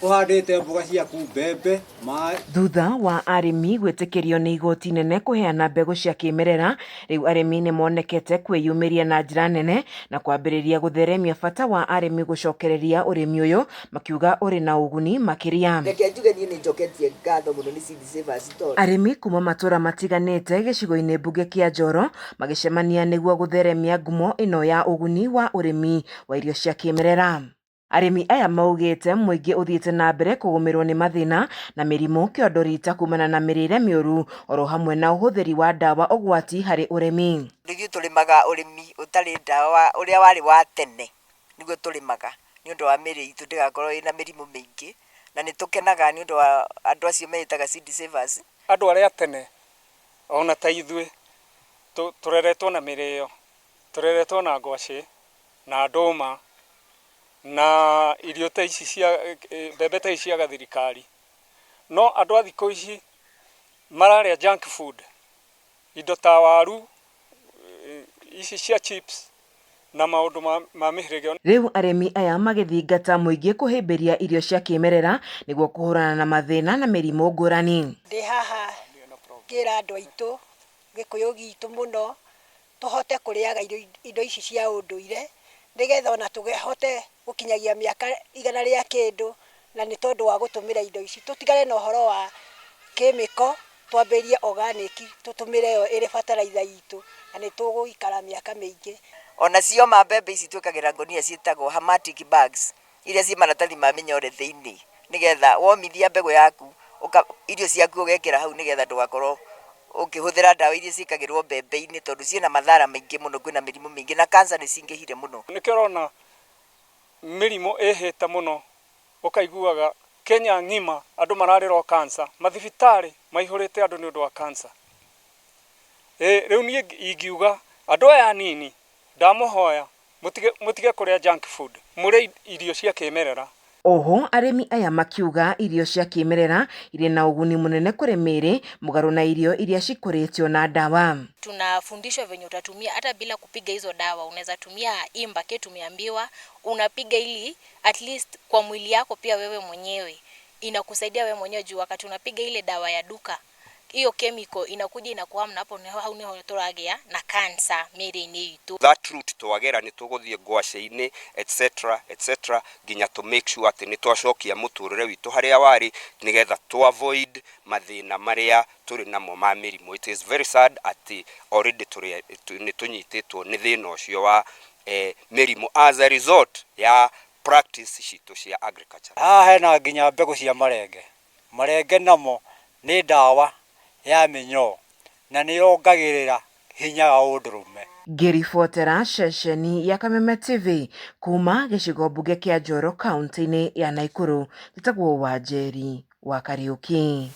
uhandite mboga ciaku mbembe mai. Thutha wa arimi gwitikirio ni igoti nene kuheana mbegu cia kimerera, riu arimi ni monekete kwiyumiria na njira nene na kwambiriria gutheremia bata wa arimi gucokereria urimi uyu, makiuga uri na uguni makiria. Reke njuge nie ni njoketie ngatho muno ni Seed Savers tondu arimi kuma matura matiganite gicigo-ini mbunge kia Njoro magicemania niguo gutheremia ngumo ino ya uguni wa urimi wa irio cia kimerera. Arimi aya maugite muingi uthiite na mbere kugumirwo ni mathina na mirimu kiondorita kumana na mirire miuru oro hamwe na uhuthiri wa dawa ugwati hari urimi. Rĩu tũrĩmaga ũrĩmi ũtarĩ ndawa ũrĩa warĩ wa tene nĩguo tũrĩmaga nĩ ũndũ wa mĩrĩ itũ ndĩgakorwo ĩna mĩrimũ mĩingĩ, na nĩ tũkenaga nĩ ũndũ wa andũ acio metaga Seed Savers. Andũ arĩa tene ona ta ithuĩ tũreretwo na mĩrĩo, tũreretwo na ngwacĩ na ndũma na irio ta ici cia mbembe ta ici cia gathirikari, no andũ a thikũ ici mararĩa junk food, indo ta waru ici cia chips na maundu ma mĩhĩrĩga. Riu arimi aya magithingata muingi kuhimbiria irio cia kimerera niguo kuhurana na mathina na mirimu ngurani. Ndi haha ngira andu aitu gikuyu gitu muno tuhote kuriaga indo ici cia unduire nigetha ona tugehote gukinyagia miaka 100 ria kindu, na ni tondu wa gutumira indo ici tutigane na uhoro wa chemical, twambirie organic, tutumire yo iri fertilizer itu na ni tuguikara miaka mingi. Ona cio mbembe ici twikagira ngonia cietagwo hermetic bags iria ci maratathi ma minyore thiini, nigetha womithia mbegu yaku irio ciaku ugekira hau nigetha ndugakorwo ukihuthira dawa iria cikagirwo mbembe-ini tondu ciena mathara maingi muno, kwina mirimu mingi na cancer ni cingihire muno. Nikirona mirimu ihite muno, ukaiguaga Kenya ng'ima andu mararĩrwo cancer, mathibitari maihurite andu ni undu wa cancer. Riu nie ingiuga andu aya nini ndamuhoya mutige kuria junk food, murie irio cia kimerera. Oho arimi aya makiuga irio cia kimerera iri na uguni munene kuri miri mugaru na irio iria cikuritio na dawa. Tunafundishwa venye utatumia hata bila kupiga hizo dawa. Unaweza tumia imbake, tumeambiwa unapiga ili at least kwa mwili yako pia wewe mwenyewe inakusaidia wewe mwenyewe, juu wakati unapiga ile dawa ya duka hiyo chemical inakuja inakuamna hapo ni turagia na cancer miri-ini itu. That route twagera ni tuguthie ngwaci-ini etc ginya to make sure ati ni twacokia muturire witu haria wari nigetha to avoid mathina maria turi namo ma mirimu. It is very sad ati already ni tunyititwo ni thina ucio wa mirimu as a result ya practice citu cia agriculture. Hena nginya mbegu cia marenge namo ni dawa ya minyoo na ni yongagirira hinya wa undurume. Ngiribotera ceceni ya Kameme TV kuma gicigo mbunge kia Njoro kaunti-ini ya Naikuru, njitagwo Wanjeri wa Kariuki.